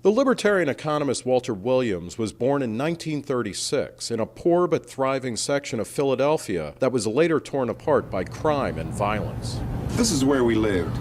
The libertarian economist Walter Williams was born in 1936 in a poor but thriving section of Philadelphia that was later torn apart by crime and violence. This is where we lived,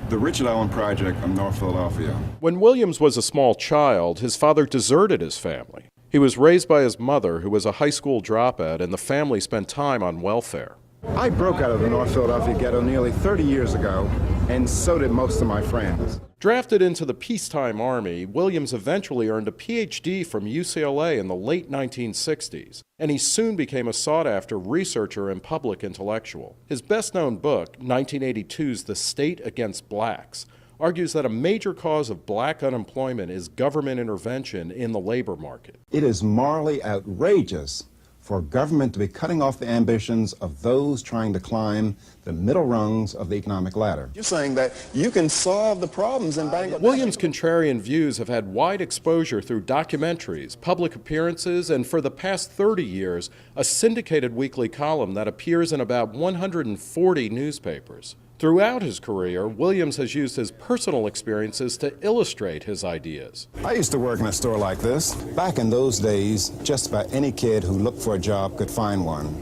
the Richard Allen Project of North Philadelphia. When Williams was a small child, his father deserted his family. He was raised by his mother, who was a high school dropout, and the family spent time on welfare. I broke out of the North Philadelphia ghetto nearly 30 years ago, and so did most of my friends. Drafted into the peacetime army, Williams eventually earned a PhD from UCLA in the late 1960s, and he soon became a sought-after researcher and public intellectual. His best-known book, 1982's The State Against Blacks, argues that a major cause of black unemployment is government intervention in the labor market. It is morally outrageous for government to be cutting off the ambitions of those trying to climb the middle rungs of the economic ladder. You're saying that you can solve the problems in Bangladesh. Williams' contrarian views have had wide exposure through documentaries, public appearances, and for the past 30 years, a syndicated weekly column that appears in about 140 newspapers. Throughout his career, Williams has used his personal experiences to illustrate his ideas. I used to work in a store like this. Back in those days, just about any kid who looked for a job could find one.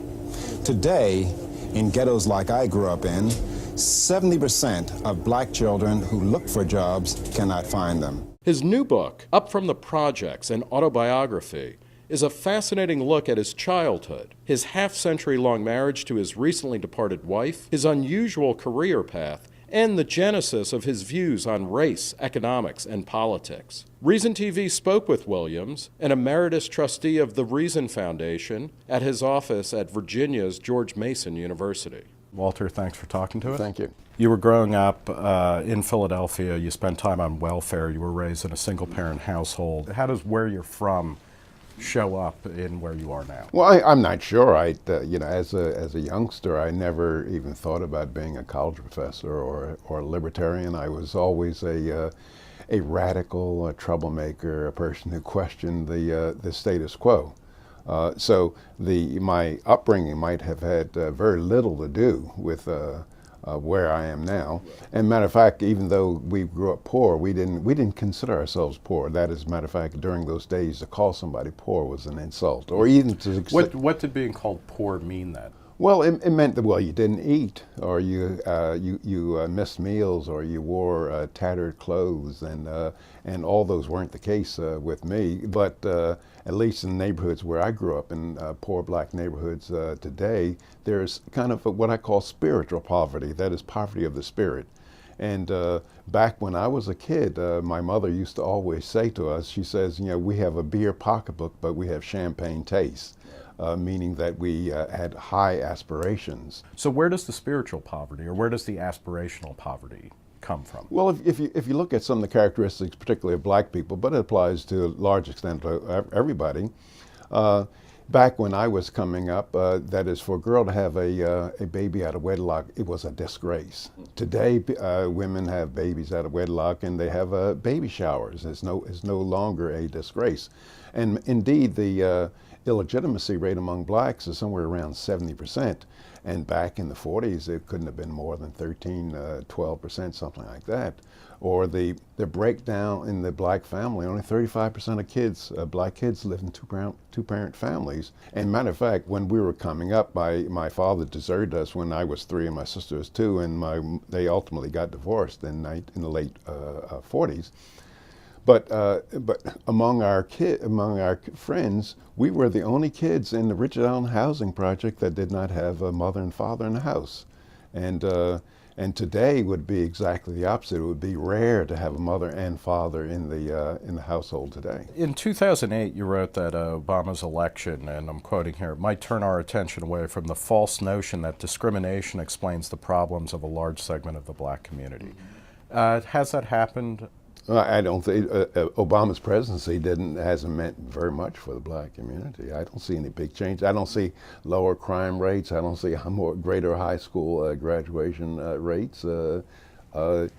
Today, in ghettos like I grew up in, 70% of black children who look for jobs cannot find them. His new book, Up from the Projects, an autobiography, is a fascinating look at his childhood, his half-century-long marriage to his recently departed wife, his unusual career path, and the genesis of his views on race, economics, and politics. Reason TV spoke with Williams, an emeritus trustee of the Reason Foundation, at his office at Virginia's George Mason University. Walter, thanks for talking to us. Thank you. You were growing up in Philadelphia. You spent time on welfare. You were raised in a single-parent household. How does where you're from show up in where you are now? Well, I'm not sure. As a youngster, I never even thought about being a college professor or a libertarian. I was always a radical, a troublemaker, a person who questioned the status quo. So my upbringing might have had very little to do with where I am now. And matter of fact, even though we grew up poor, we didn't consider ourselves poor. That is, matter of fact, during those days, to call somebody poor was an insult, or even to. What did being called poor mean then? Well, it meant that, well, you didn't eat, or you missed meals, or you wore tattered clothes, and all those weren't the case with me. But at least in neighborhoods where I grew up, in poor black neighborhoods today, there's kind of what I call spiritual poverty. That is poverty of the spirit. And back when I was a kid, my mother used to always say to us, she says, we have a beer pocketbook, but we have champagne taste. Meaning that we had high aspirations. So where does the spiritual poverty, or where does the aspirational poverty come from? Well, if you look at some of the characteristics, particularly of black people, but it applies to a large extent to everybody, back when I was coming up, that is, for a girl to have a baby out of wedlock, it was a disgrace. Today, women have babies out of wedlock and they have baby showers. It's no longer a disgrace. And indeed, the illegitimacy rate among blacks is somewhere around 70%. And back in the 40s, it couldn't have been more than 13, 12%, something like that. Or the breakdown in the black family, only 35% of kids, black kids, live in two-parent families. And matter of fact, when we were coming up, my father deserted us when I was 3 and my sister was 2, and they ultimately got divorced in the late 40s. But among our friends, we were the only kids in the Richard Allen housing project that did not have a mother and father in the house, and today would be exactly the opposite. It would be rare to have a mother and father in the household today. In 2008, you wrote that Obama's election, and I'm quoting here, might turn our attention away from the false notion that discrimination explains the problems of a large segment of the black community. Has that happened? I don't think Obama's presidency hasn't meant very much for the black community. I don't see any big change. I don't see lower crime rates. I don't see greater high school graduation rates. But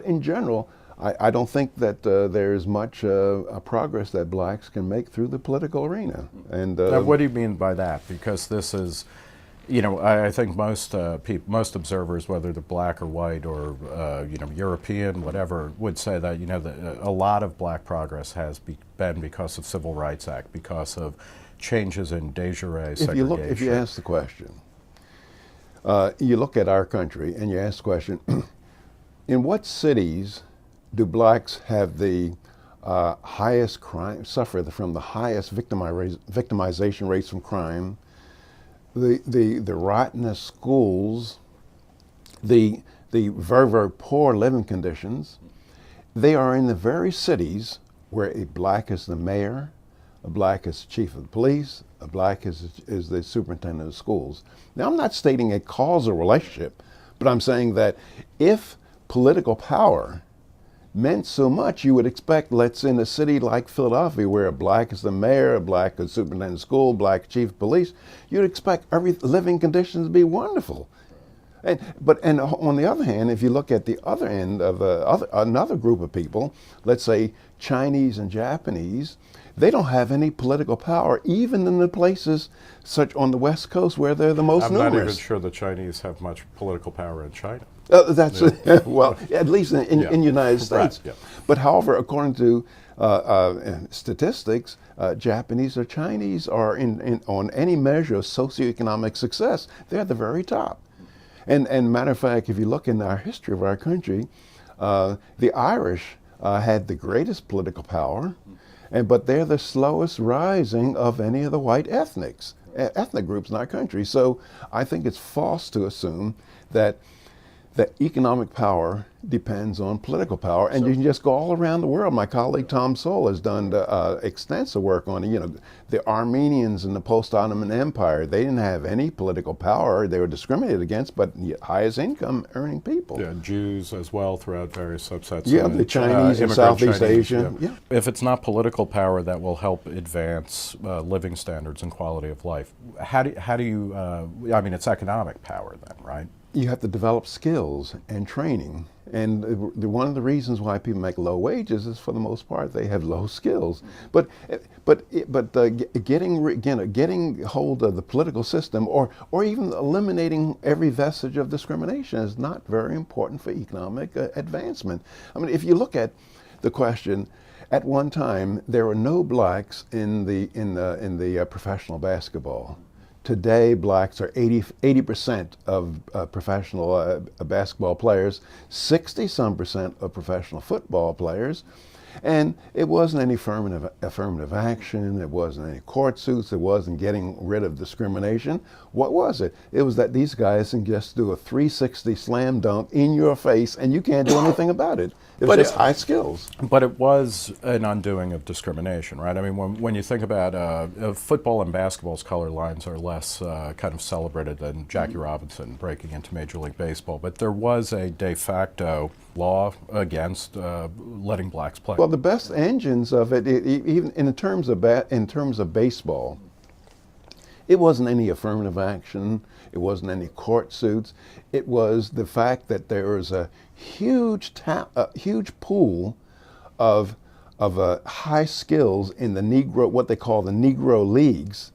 in general, I don't think that there's much progress that blacks can make through the political arena. And now, what do you mean by that? Because this is You know, I think most most observers, whether they're black or white or you know, European, whatever, would say that, you know, a lot of black progress has been because of Civil Rights Act, because of changes in de jure segregation. If you ask the question, you look at our country and you ask the question, in what cities do blacks have the highest crime, suffer from the highest victimization rates from crime, the rottenest schools, the very, very poor living conditions? They are in the very cities where a black is the mayor, a black is chief of the police, a black is the superintendent of schools. Now, I'm not stating a causal relationship, but I'm saying that if political power meant so much, you would expect, let's in a city like Philadelphia, where a black is the mayor, a black is superintendent of school, black chief of police, you'd expect every living conditions to be wonderful. And on the other hand, if you look at the other end of another group of people, let's say Chinese and Japanese, they don't have any political power, even in the places such on the West Coast where they're the most numerous. I'm not even sure the Chinese have much political power in China. That's well, at least in the United States. Right, yeah. But however, according to statistics, Japanese or Chinese are on any measure of socioeconomic success, they're at the very top. And matter of fact, if you look in our history of our country, the Irish had the greatest political power, but they're the slowest rising of any of the white ethnic groups in our country. So I think it's false to assume that economic power depends on political power, and you can just go all around the world. My colleague Tom Sowell has done extensive work on, you know, the Armenians in the post-Ottoman Empire. They didn't have any political power; they were discriminated against, but highest income earning people. Yeah, Jews as well throughout various subsets. Yeah, the Chinese in Southeast Asia. Yeah. If it's not political power that will help advance living standards and quality of life, how do you? I mean, it's economic power then, right? You have to develop skills and training. And one of the reasons why people make low wages is, for the most part, they have low skills. But getting hold of the political system, or even eliminating every vestige of discrimination, is not very important for economic advancement. I mean, if you look at the question, at one time there were no blacks in the professional basketball. Today, blacks are 80% of professional basketball players, 60-some% of professional football players, and it wasn't any affirmative action, it wasn't any court suits, it wasn't getting rid of discrimination. What was it? It was that these guys can just do a 360 slam dunk in your face and you can't do anything about it. It was just high skills. But it was an undoing of discrimination, right? I mean, when you think about football and basketball's color lines are less kind of celebrated than Jackie Robinson breaking into Major League Baseball, but there was a de facto law against letting blacks play. Well, the best engines of it, even in terms of baseball, it wasn't any affirmative action, it wasn't any court suits. It was the fact that there was a huge pool of high skills in the Negro, what they call the Negro leagues,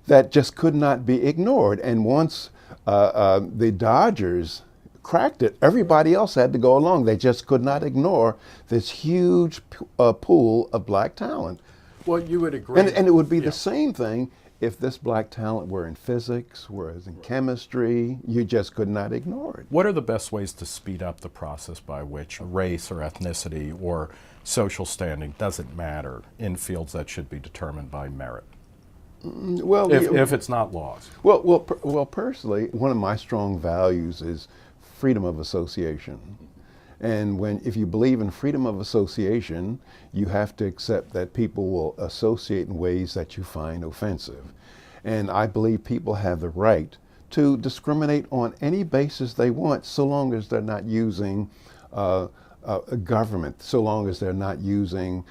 that just could not be ignored. And once the Dodgers cracked it, everybody else had to go along. They just could not ignore this huge pool of black talent. Well, you would agree. And it would be the same thing if this black talent were in physics, whereas in chemistry, you just could not ignore it. What are the best ways to speed up the process by which race or ethnicity or social standing doesn't matter in fields that should be determined by merit? Well, if it's not laws. Well, personally, one of my strong values is freedom of association. And if you believe in freedom of association, you have to accept that people will associate in ways that you find offensive. And I believe people have the right to discriminate on any basis they want, so long as they're not using a government, so long as they're not using,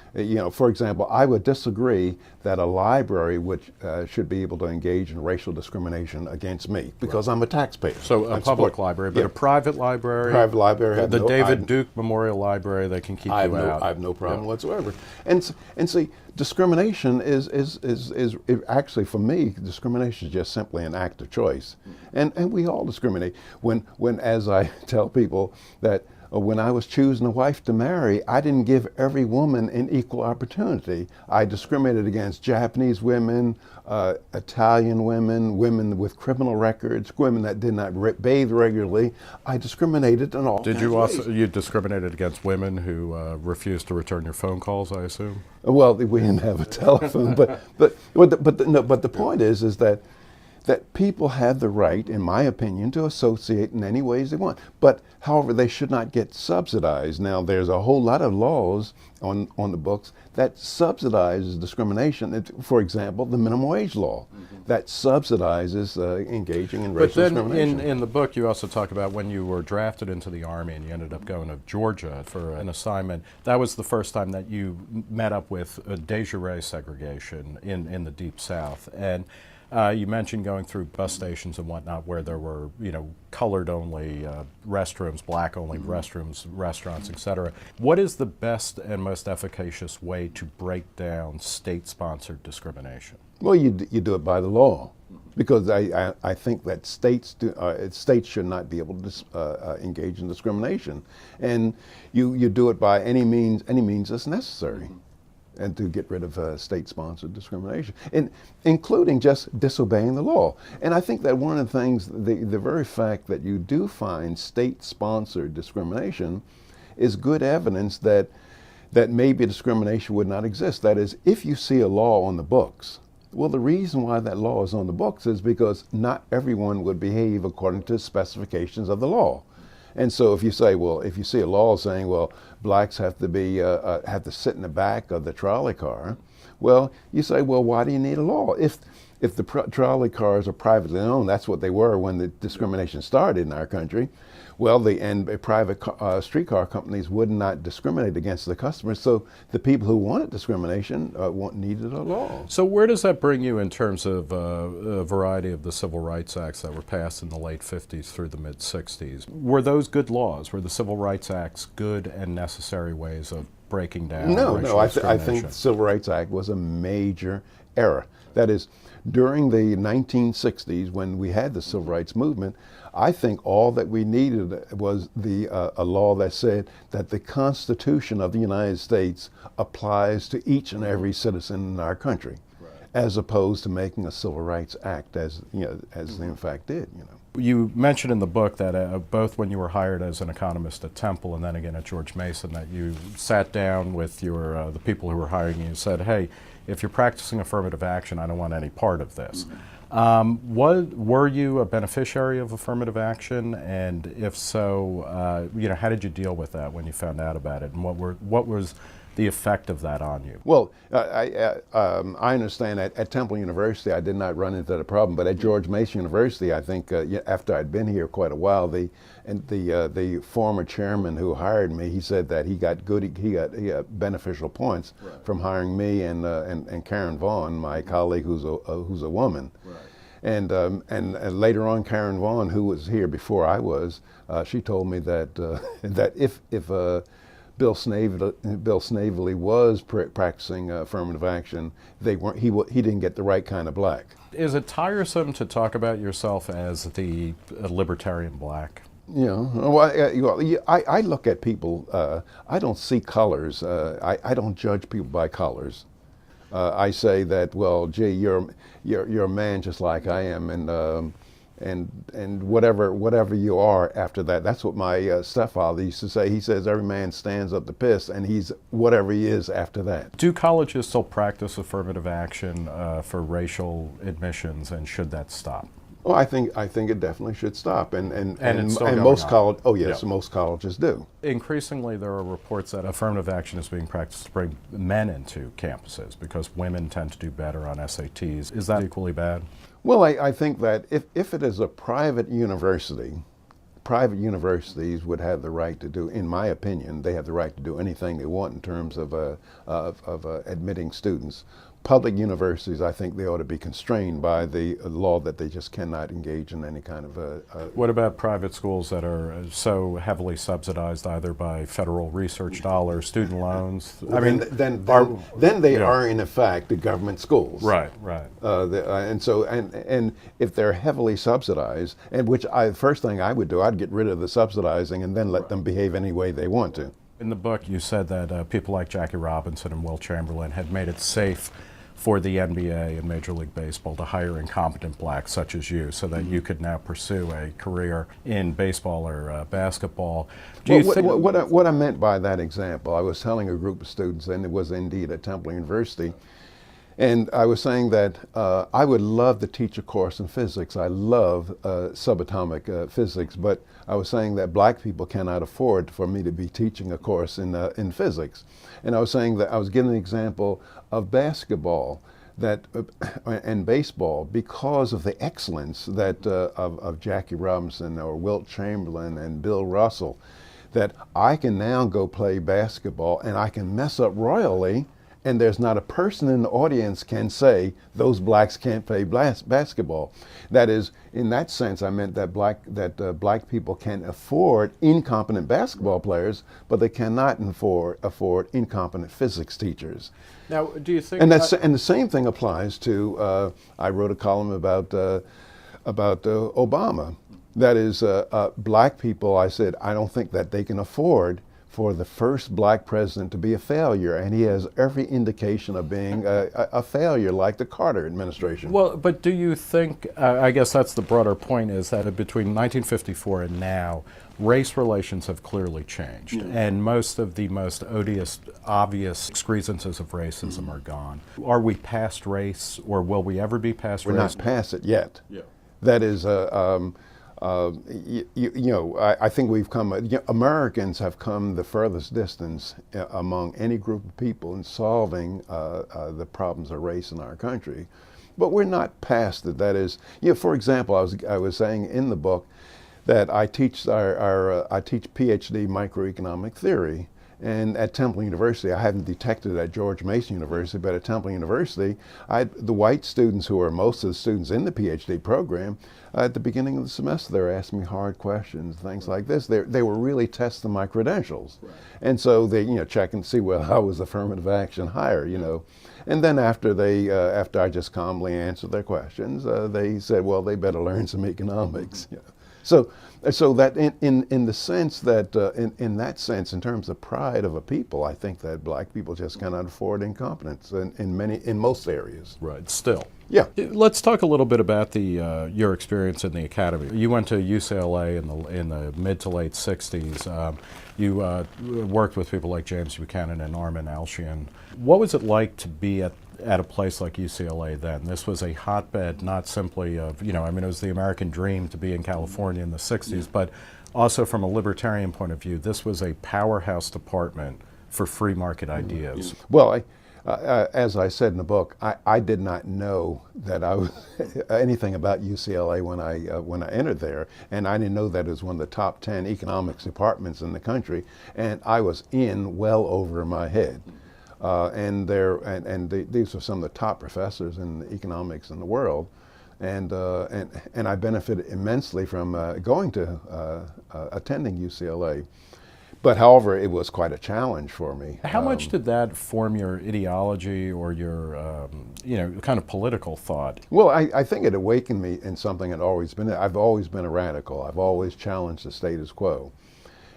for example, I would disagree that a library should be able to engage in racial discrimination against me because I'm a taxpayer. So a public library, but a private library? Private library. The David Duke Memorial Library, they can keep you out. I have no problem whatsoever. And see, discrimination is actually, for me, discrimination is just simply an act of choice. And we all discriminate. When as I tell people that when I was choosing a wife to marry, I didn't give every woman an equal opportunity. I discriminated against Japanese women, Italian women, women with criminal records, women that did not bathe regularly. I discriminated in all. Did you also discriminated against women who refused to return your phone calls, I assume? Well, we didn't have a telephone, but the point is that people have the right, in my opinion, to associate in any ways they want. But, however, they should not get subsidized. Now, there's a whole lot of laws on the books that subsidizes discrimination. For example, the minimum wage law that subsidizes engaging in racial discrimination. But then in the book, you also talk about when you were drafted into the Army and you ended up going to Georgia for an assignment. That was the first time that you met up with de jure segregation in the Deep South. And you mentioned going through bus stations and whatnot where there were, colored-only restrooms, black-only restrooms, restaurants, etc. What is the best and most efficacious way to break down state-sponsored discrimination? Well, you do it by the law, because I think that states should not be able to engage in discrimination, and you do it by any means that's necessary. And to get rid of state-sponsored discrimination, including just disobeying the law. And I think that one of the things, the very fact that you do find state-sponsored discrimination is good evidence that maybe discrimination would not exist. That is, if you see a law on the books, well, the reason why that law is on the books is because not everyone would behave according to the specifications of the law. And so if you say, well, if you see a law saying, well, blacks have to sit in the back of the trolley car, well, you say, well, why do you need a law? If the trolley cars are privately owned, that's what they were when the discrimination started in our country. Well, private streetcar companies would not discriminate against the customers, so the people who wanted discrimination needed a law. So where does that bring you in terms of a variety of the civil rights acts that were passed in the late 50s through the mid-60s? Were those good laws? Were the civil rights acts good and necessary ways of breaking down racial discrimination? I think the Civil Rights Act was a major error. That is, during the 1960s, when we had the civil rights movement, I think all that we needed was a law that said that the Constitution of the United States applies to each and every citizen in our country, as opposed to making a Civil Rights Act, as they in fact did. You mentioned in the book that both when you were hired as an economist at Temple and then again at George Mason, that you sat down with the people who were hiring you and said, hey, if you're practicing affirmative action, I don't want any part of this. Were you a beneficiary of affirmative action? And if so, how did you deal with that when you found out about it? And what was the effect of that on you? Well, I understand at Temple University I did not run into the problem, but at George Mason University, I think after I'd been here quite a while, the former chairman who hired me, he said that he got beneficial points from hiring me and Karen Vaughn, my colleague who's a woman. And later on, Karen Vaughn, who was here before I was, she told me that that if Bill Snavely was practicing affirmative action, he didn't get the right kind of black. Is it tiresome to talk about yourself as the libertarian black? I look at people. I don't see colors. I don't judge people by colors. I say that, well, gee, you're a man just like I am, and whatever you are after that. That's what my stepfather used to say. He says every man stands up to piss, and he's whatever he is after that. Do colleges still practice affirmative action for racial admissions, and should that stop? Well, I think it definitely should stop, and most colleges, most colleges do. Increasingly, there are reports that affirmative action is being practiced to bring men into campuses because women tend to do better on SATs. Is that equally bad? Well, I think that if it is a private university, private universities would have the right to do, in my opinion, they have the right to do anything they want in terms of admitting students. Public universities, I think they ought to be constrained by the law that they just cannot engage in any kind of What about private schools that are so heavily subsidized either by federal research dollars, student loans? I mean, then they are in effect the government schools. Right. And if they're heavily subsidized, and first thing I would do, I'd get rid of the subsidizing and then let them behave any way they want to. In the book, you said that people like Jackie Robinson and Will Chamberlain had made it safe for the NBA and Major League Baseball to hire incompetent blacks such as you so that you could now pursue a career in baseball or basketball. What I meant by that example, I was telling a group of students, and it was indeed at Temple University, and I was saying that I would love to teach a course in physics. I love subatomic physics, but I was saying that black people cannot afford for me to be teaching a course in physics. And I was saying that I was giving an example of basketball and baseball because of the excellence that of Jackie Robinson or Wilt Chamberlain and Bill Russell, that I can now go play basketball and I can mess up royally, and there's not a person in the audience can say those blacks can't play basketball. That is, in that sense, I meant that black people can afford incompetent basketball players, but they cannot afford incompetent physics teachers. Now, do you think? And the same thing applies to. I wrote a column about Obama. That is, black people. I said I don't think that they can afford for the first black president to be a failure, and he has every indication of being a failure like the Carter administration. Well, but do you think, I guess that's the broader point, is that between 1954 and now, race relations have clearly changed, and most of the most odious, obvious excrescences of racism are gone. Are we past race, or will we ever be past race? We're not past it yet. Yeah. That is, I think we've come, Americans have come the furthest distance among any group of people in solving the problems of race in our country. But we're not past it. That is, for example, I was saying in the book that I teach I teach PhD microeconomic theory. And at Temple University, I haven't detected it at George Mason University, but at Temple University, the white students who are most of the students in the PhD program, at the beginning of the semester, they were asking me hard questions, things like this. They were really testing my credentials. Right. And so they, check and see, well, how was affirmative action higher, And then after I just calmly answered their questions, they said, well, they better learn some economics. So that in the sense that in that sense, in terms of pride of a people, I think that black people just cannot afford incompetence in most areas. Right. Still. Yeah. Let's talk a little bit about your experience in the academy. You went to UCLA in the mid to late '60s. You worked with people like James Buchanan and Armin Alchian. What was it like to be at a place like UCLA then? This was a hotbed, not simply of, it was the American dream to be in California in the 60s, but also from a libertarian point of view, this was a powerhouse department for free market ideas. Well, as I said in the book, I did not know that I was anything about UCLA when I entered there, and I didn't know that it was one of the top 10 economics departments in the country, and I was in well over my head. These are some of the top professors in economics in the world, and I benefited immensely from attending UCLA. But however, it was quite a challenge for me. How much did that form your ideology or your, kind of political thought? Well, I think it awakened me in something I'd always been. I've always been a radical. I've always challenged the status quo.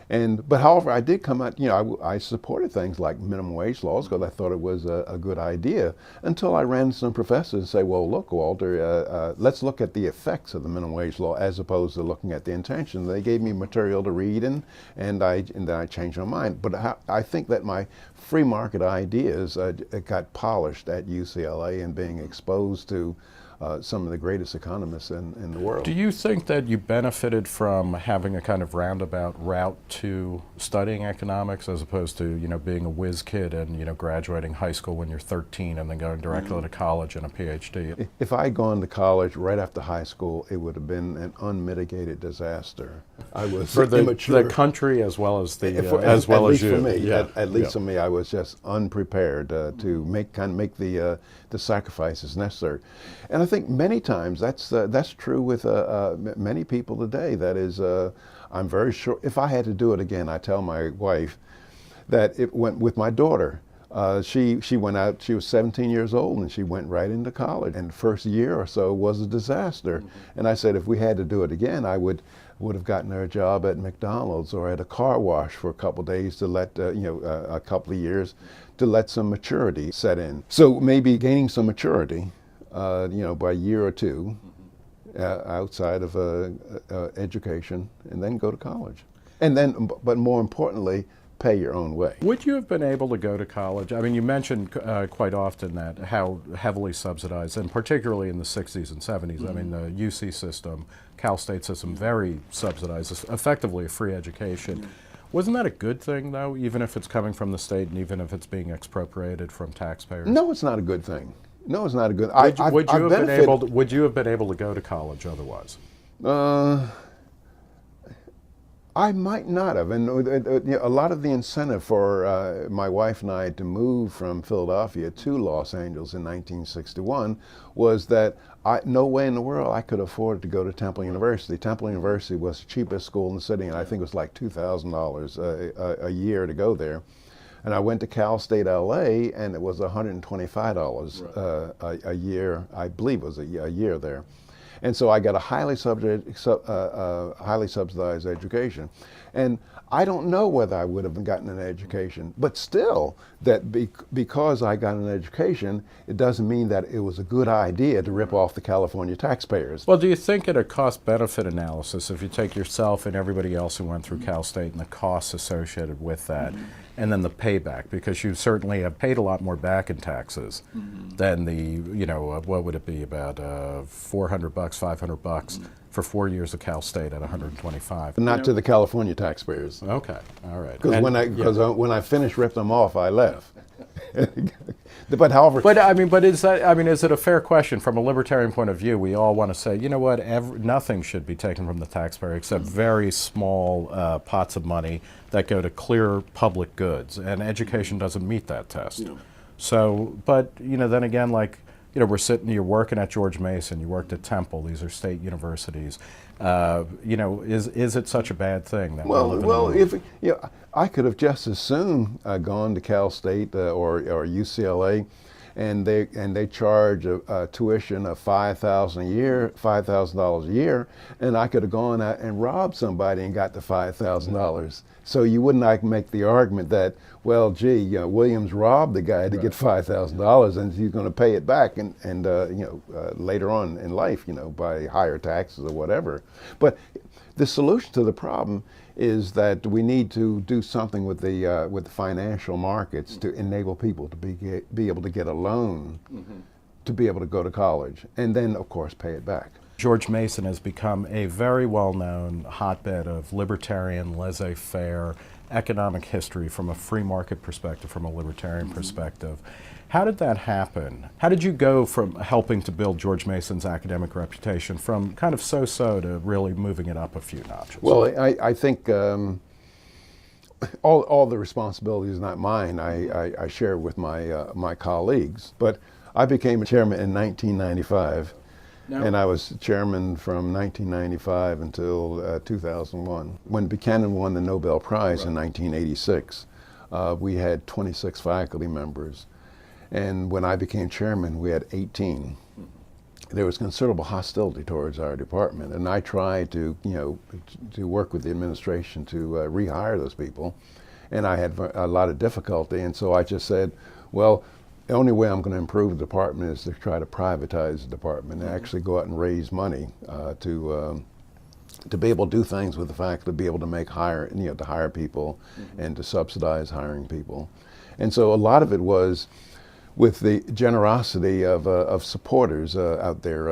But however, I did come out, I supported things like minimum wage laws because I thought it was a good idea, until I ran to some professors and say, well, look, Walter, let's look at the effects of the minimum wage law as opposed to looking at the intention. They gave me material to read, and then I changed my mind. But I think that my free market ideas got polished at UCLA and being exposed to some of the greatest economists in the world. Do you think that you benefited from having a kind of roundabout route to studying economics as opposed to, being a whiz kid and, graduating high school when you're 13 and then going directly to college and a PhD? If I had gone to college right after high school, it would have been an unmitigated disaster. I was For immature. the country as well as the At least you. for me, Yeah. at least for me, I was just unprepared to make the sacrifices necessary. And I think many times that's true with many people today. That is, I'm very sure if I had to do it again, I tell my wife that it went with my daughter. She went out, she was 17 years old and she went right into college. And the first year or so was a disaster. And I said if we had to do it again, I would have gotten her a job at McDonald's or at a car wash for a couple of days to let, a couple of years to let some maturity set in. So maybe gaining some maturity, by a year or two outside of education, and then go to college. And then, but more importantly, pay your own way. Would you have been able to go to college? I mean, you mentioned quite often that how heavily subsidized, and particularly in the 60s and 70s, I mean, the UC system, Cal State system, very subsidized, effectively a free education. Wasn't that a good thing, though, even if it's coming from the state and even if it's being expropriated from taxpayers? No, it's not a good thing. No, it's not a good. Would you have been able to go to college otherwise? I might not have, and a lot of the incentive for my wife and I to move from Philadelphia to Los Angeles in 1961 was that no way in the world I could afford to go to Temple University. Temple University was the cheapest school in the city, and I think it was like $2,000 a year to go there. And I went to Cal State LA, and it was $125 a year, I believe it was a year there. And so I got a highly subsidized education. And I don't know whether I would have gotten an education, but still, that because I got an education, it doesn't mean that it was a good idea to rip off the California taxpayers. Well, do you think at a cost-benefit analysis, if you take yourself and everybody else who went through Cal State and the costs associated with that, and then the payback, because you certainly have paid a lot more back in taxes than the, what would it be, about $400, $500 for 4 years of Cal State at 125. Not to the California taxpayers. Okay, all right. Because when I finished ripping them off, I left. But however, is it a fair question from a libertarian point of view? We all want to say, you know what, nothing should be taken from the taxpayer except very small pots of money that go to clear public goods, and education doesn't meet that test. Yeah. So, but then again, you're working at George Mason, you worked at Temple. These are state universities. Is it such a bad thing that I could have just as soon gone to Cal State or UCLA, and they charge a tuition of $5,000 a year, and I could have gone out and robbed somebody and got the $5,000. So you wouldn't make the argument that, well, gee, Williams robbed the guy to get $5,000, and he's going to pay it back, and later on in life, by higher taxes or whatever. But the solution to the problem is that we need to do something with the financial markets to enable people to be able to get a loan to be able to go to college, and then of course pay it back. George Mason has become a very well-known hotbed of libertarian, laissez-faire economic history from a free market perspective, from a libertarian perspective. How did that happen? How did you go from helping to build George Mason's academic reputation from kind of so-so to really moving it up a few notches? Well, I think all the responsibility is not mine. I share with my colleagues. But I became a chairman in 1995. And I was chairman from 1995 until 2001. When Buchanan won the Nobel Prize in 1986, we had 26 faculty members. And when I became chairman, we had 18. There was considerable hostility towards our department, and I tried to work with the administration to rehire those people, and I had a lot of difficulty. And so I just said, well, the only way I'm going to improve the department is to try to privatize the department and actually go out and raise money to be able to do things with the faculty, to be able to to hire people and to subsidize hiring people. And so a lot of it was with the generosity of supporters out there,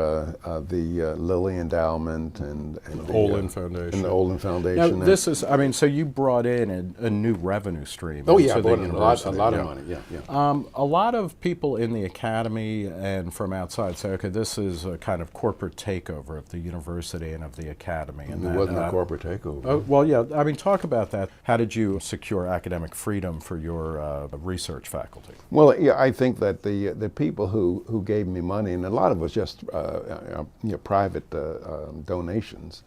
the Lilly Endowment and the Olin Foundation. And the Olin Foundation. Now, this is, I mean, so you brought in a new revenue stream. Oh yeah, I into brought the in a university. lot of money. Yeah. A lot of people in the academy and from outside say, okay, this is a kind of corporate takeover of the university and of the academy. And It wasn't a corporate takeover. Oh, well, yeah, I mean, talk about that. How did you secure academic freedom for your research faculty? Well, yeah, I think that the people who gave me money, and a lot of it was just private donations.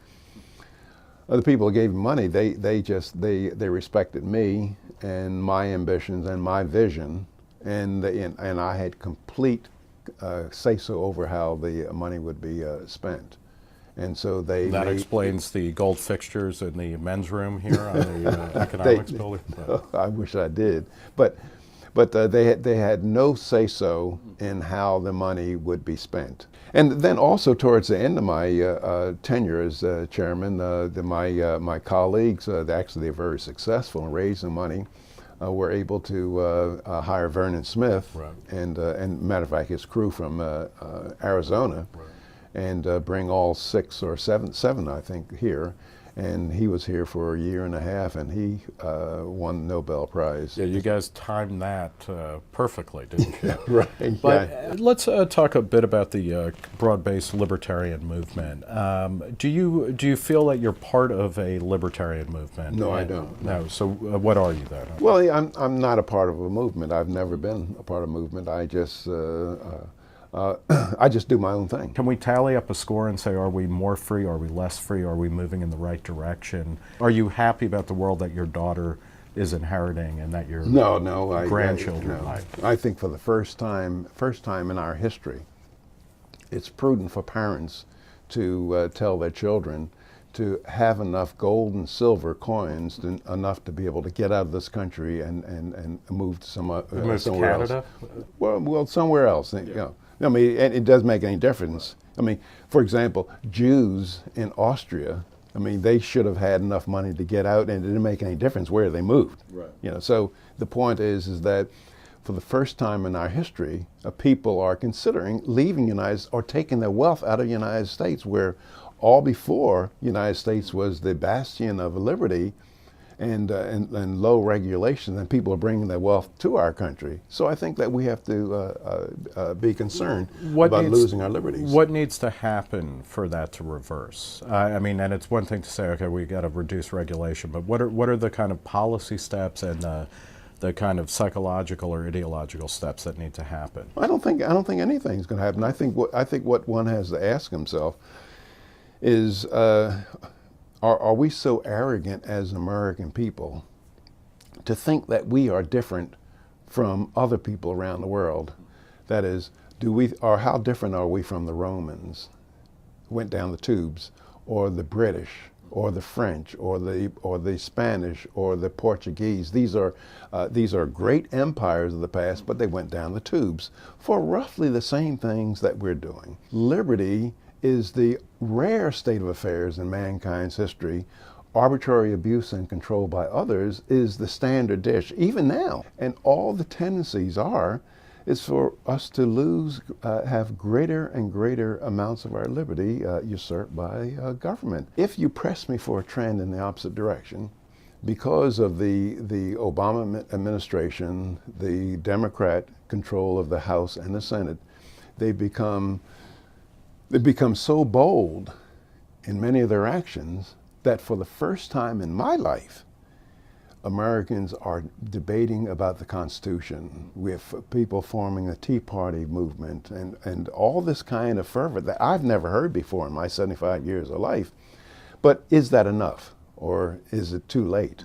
The people who gave me money, they respected me and my ambitions and my vision, and I had complete say-so over how the money would be spent. And so that explains the gold fixtures in the men's room here on the economics building. I wish I did, but they had no say-so in how the money would be spent. And then also towards the end of my tenure as chairman, my colleagues, actually they're very successful in raising money, were able to hire Vernon Smith, right. and matter of fact, his crew from Arizona. Right. And bring all seven, I think, here. And he was here for a year and a half, and he won the Nobel Prize. Yeah, you guys timed that perfectly, didn't you? Right. But let's talk a bit about the broad-based libertarian movement. Do you feel that you're part of a libertarian movement? No, I don't. No. So what are you then? Well, yeah, I'm not a part of a movement. I've never been a part of a movement. I just do my own thing. Can we tally up a score and say, are we more free, are we less free, are we moving in the right direction? Are you happy about the world that your daughter is inheriting and that your grandchildren might? I think for the first time in our history, it's prudent for parents to tell their children to have enough gold and silver coins, enough to be able to get out of this country and move to somewhere Canada? else. Well, somewhere else. Yeah. You know. I mean, it doesn't make any difference. I mean, for example, Jews in Austria, I mean, they should have had enough money to get out, and it didn't make any difference where they moved. Right. You know, so the point is that for the first time in our history, people are considering leaving or taking their wealth out of the United States, where all before the United States was the bastion of liberty and low regulation, and people are bringing their wealth to our country. So I think that we have to be concerned about losing our liberties. What needs to happen for that to reverse? I mean, and it's one thing to say, okay, we got to reduce regulation, but what are the kind of policy steps and the kind of psychological or ideological steps that need to happen? I don't think anything's going to happen. I think what one has to ask himself is, are we so arrogant as American people to think that we are different from other people around the world? That is, how different are we from the Romans who went down the tubes, or the British, or the French, or the Spanish, or the Portuguese? These are great empires of the past, but they went down the tubes for roughly the same things that we're doing. Liberty is the rare state of affairs in mankind's history. Arbitrary abuse and control by others is the standard dish, even now. And all the tendencies is for us to have greater and greater amounts of our liberty usurped by government. If you press me for a trend in the opposite direction, because of the Obama administration, the Democrat control of the House and the Senate, they've become so bold in many of their actions that for the first time in my life, Americans are debating about the Constitution, with people forming the Tea Party movement and all this kind of fervor that I've never heard before in my 75 years of life. But is that enough, or is it too late?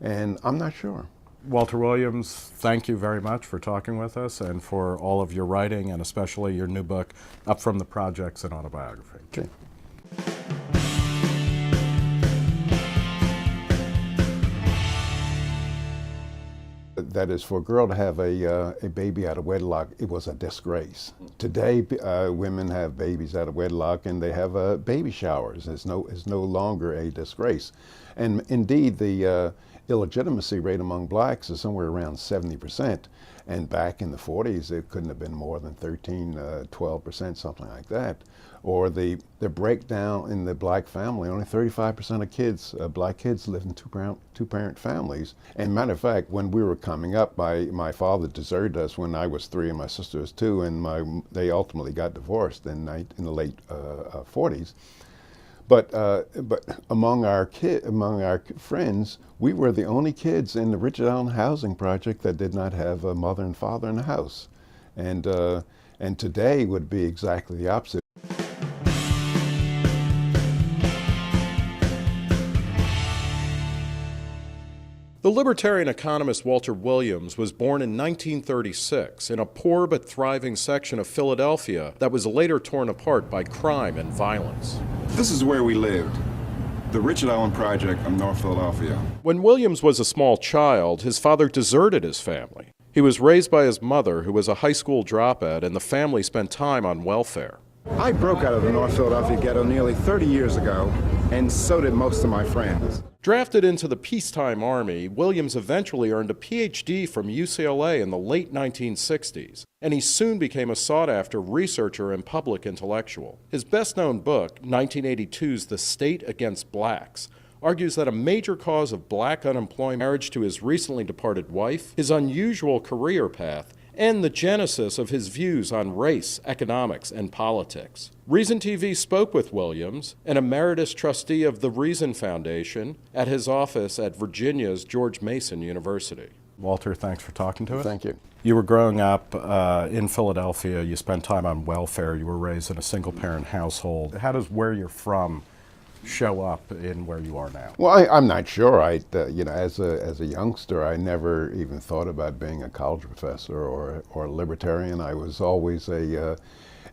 And I'm not sure. Walter Williams, thank you very much for talking with us and for all of your writing, and especially your new book, Up From the Projects and Autobiography. Okay. that is, for a girl to have a baby out of wedlock, it was a disgrace. Today, women have babies out of wedlock and they have baby showers. It's no longer a disgrace. And indeed, the illegitimacy rate among blacks is somewhere around 70%. And back in the 40s, it couldn't have been more than 13, 12%, something like that. Or the breakdown in the black family, only 35% of kids, black kids, live in two-parent families. And matter of fact, when we were coming up, my father deserted us when I was 3 and my sister was 2, and they ultimately got divorced in the late 40s. But among our friends, we were the only kids in the Richard Allen housing project that did not have a mother and father in the house, and today would be exactly the opposite. The libertarian economist Walter Williams was born in 1936 in a poor but thriving section of Philadelphia that was later torn apart by crime and violence. This is where we lived, the Richard Allen Project of North Philadelphia. When Williams was a small child, his father deserted his family. He was raised by his mother, who was a high school dropout, and the family spent time on welfare. I broke out of the North Philadelphia ghetto nearly 30 years ago, and so did most of my friends. Drafted into the peacetime army, Williams eventually earned a PhD from UCLA in the late 1960s, and he soon became a sought-after researcher and public intellectual. His best-known book, 1982's The State Against Blacks, argues that a major cause of black unemployment, marriage to his recently departed wife, his unusual career path, and the genesis of his views on race, economics, and politics. Reason TV spoke with Williams, an emeritus trustee of the Reason Foundation, at his office at Virginia's George Mason University. Walter, thanks for talking to us. Thank you. You were growing up in Philadelphia. You spent time on welfare. You were raised in a single-parent household. How does where you're from show up in where you are now? Well, I'm not sure. As a youngster, I never even thought about being a college professor or a libertarian. I was always a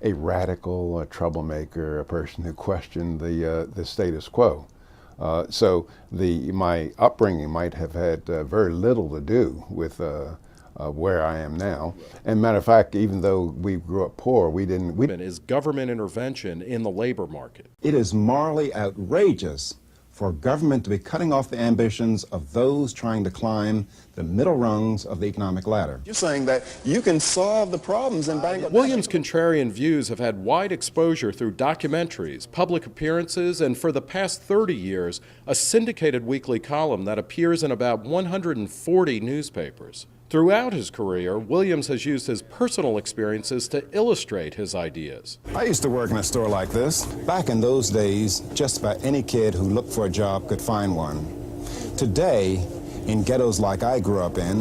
radical, a troublemaker, a person who questioned the status quo. So my upbringing might have had very little to do with where I am now. And matter of fact, even though we grew up poor, we didn't. Is government intervention in the labor market. It is morally outrageous for government to be cutting off the ambitions of those trying to climb the middle rungs of the economic ladder. You're saying that you can solve the problems in Bangladesh. Williams' contrarian views have had wide exposure through documentaries, public appearances, and for the past 30 years, a syndicated weekly column that appears in about 140 newspapers. Throughout his career, Williams has used his personal experiences to illustrate his ideas. I used to work in a store like this. Back in those days, just about any kid who looked for a job could find one. Today, in ghettos like I grew up in,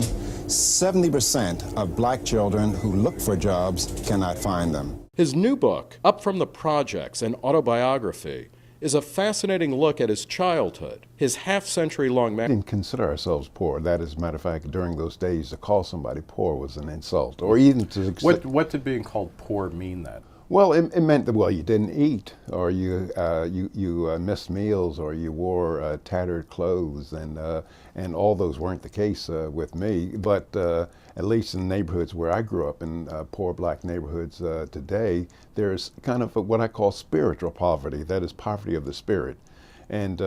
70% of black children who look for jobs cannot find them. His new book, Up from the Projects, an autobiography, is a fascinating look at his childhood, his half-century-long marriage. We didn't consider ourselves poor. That is, matter of fact, during those days, to call somebody poor was an insult, or even to. What did being called poor mean then? Well, it meant that, well, you didn't eat, or you missed meals, or you wore tattered clothes, and all those weren't the case with me. But at least in neighborhoods where I grew up, in poor black neighborhoods today, there's kind of what I call spiritual poverty. That is poverty of the spirit. And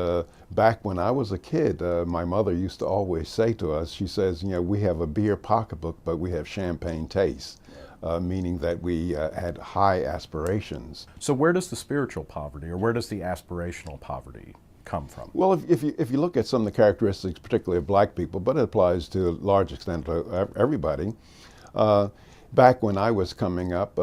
back when I was a kid, my mother used to always say to us, she says, we have a beer pocketbook, but we have champagne taste. Meaning that we had high aspirations. So where does the spiritual poverty, or where does the aspirational poverty come from? Well, if you look at some of the characteristics, particularly of black people, but it applies to a large extent to everybody, back when I was coming up,